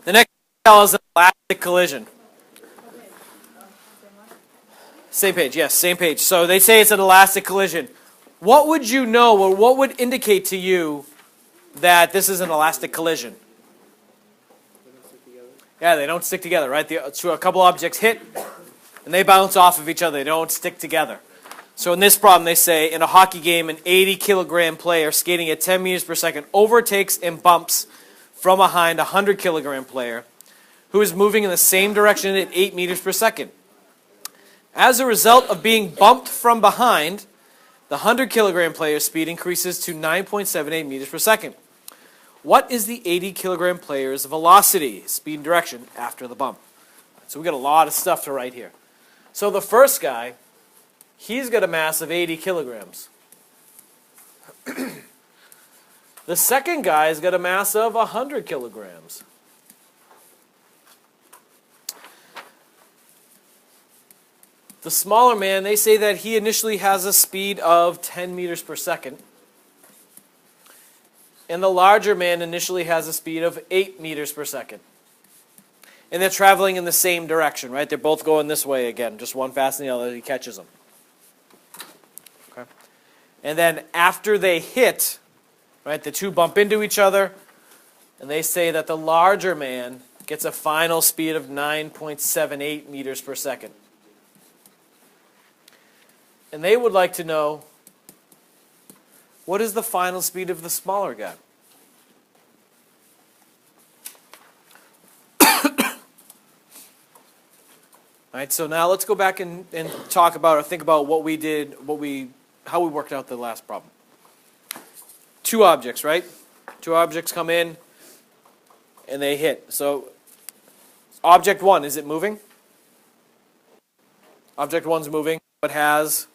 The next detail is an elastic collision. Same page, yes, same page. So they say it's an elastic collision. What would you know, or what would indicate to you that this is an elastic collision? Yeah, they don't stick together, right? So a couple objects hit, and they bounce off of each other. They don't stick together. So in this problem, they say, in a hockey game, an 80-kilogram player skating at 10 meters per second overtakes and bumps from behind a 100-kilogram player who is moving in the same direction at 8 meters per second. As a result of being bumped from behind, the 100-kilogram player's speed increases to 9.78 meters per second. What is the 80-kilogram player's velocity, speed and direction, after the bump? So we got a lot of stuff to write here. So the first guy, he's got a mass of 80 kilograms. The second guy's got a mass of 100 kilograms. The smaller man, they say that he initially has a speed of 10 meters per second. And the larger man initially has a speed of 8 meters per second. And they're traveling in the same direction, right? They're both going this way again. Just one faster than the other. He catches them. Okay. And then after they hit, right, the two bump into each other. And they say that the larger man gets a final speed of 9.78 meters per second. And they would like to know, what is the final speed of the smaller guy? All right, so now let's go back and talk about or think about what we did, how we worked out the last problem. Two objects, right? Two objects come in and they hit. So object one, is it moving? Object one's moving, but has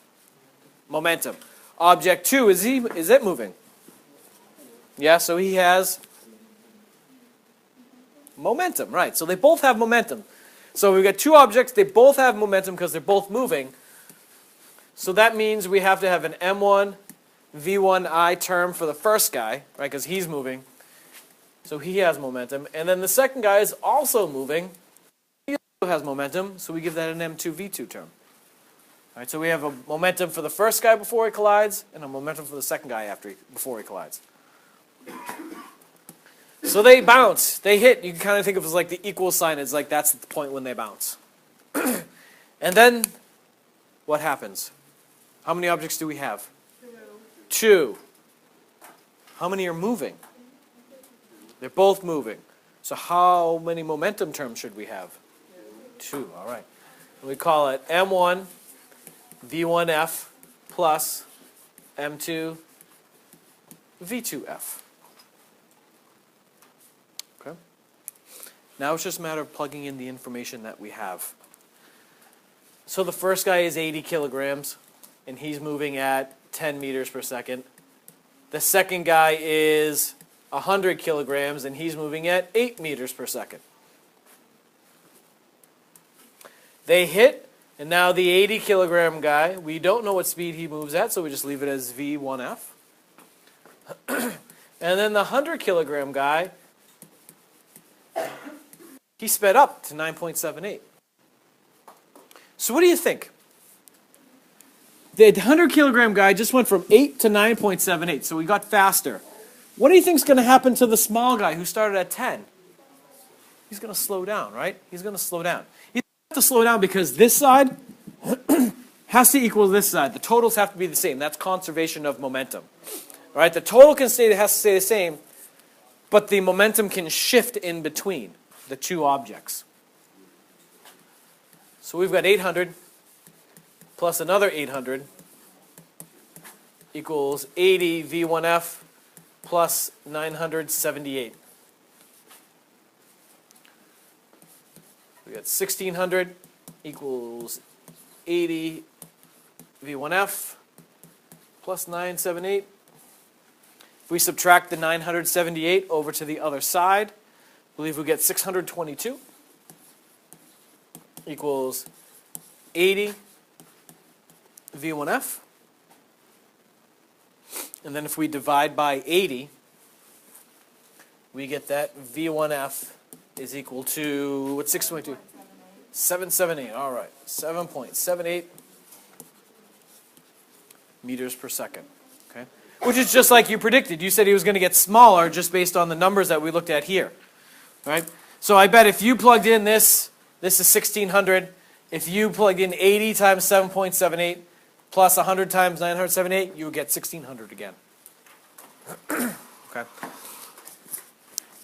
momentum. Object two, is it moving? Yeah, so he has momentum, right? So they both have momentum. So we've got two objects, they both have momentum because they're both moving. So that means we have to have an M1 V1I term for the first guy, right? Because he's moving. So he has momentum. And then the second guy is also moving. He also has momentum, so we give that an M2 V2 term. All right, so we have a momentum for the first guy before he collides, and a momentum for the second guy before he collides. So they bounce, they hit. You can kind of think of it as like the equal sign. It's like that's the point when they bounce. And then what happens? How many objects do we have? Two. How many are moving? They're both moving. So how many momentum terms should we have? Two. All right. And we call it M1 V1F plus M2 V2F. Okay. Now it's just a matter of plugging in the information that we have. So the first guy is 80 kilograms, and he's moving at 10 meters per second. The second guy is 100 kilograms, and he's moving at 8 meters per second. They hit, and now the 80 kilogram guy, we don't know what speed he moves at, so we just leave it as V1F. And then the 100 kilogram guy, he sped up to 9.78. So what do you think? The 100 kilogram guy just went from 8 to 9.78, so we got faster. What do you think is going to happen to the small guy who started at 10? He's going to slow down, right? He's going to slow down. He's going to have to slow down because this side has to equal this side. The totals have to be the same. That's conservation of momentum. All right? The total has to stay the same, but the momentum can shift in between the two objects. So we've got 800 plus another 800 equals 80 V1F plus 978. We got 1600 equals 80 V1F plus 978. If we subtract the 978 over to the other side, I believe we get 622 equals 80 V1F. And then if we divide by 80, we get that V1F is equal to, what's 6.2? 778, all right. 7.78 meters per second, okay? Which is just like you predicted. You said he was going to get smaller just based on the numbers that we looked at here, right? So I bet if you plugged in this is 1,600. If you plugged in 80 times 7.78 plus 100 times 978, you would get 1,600 again. Okay.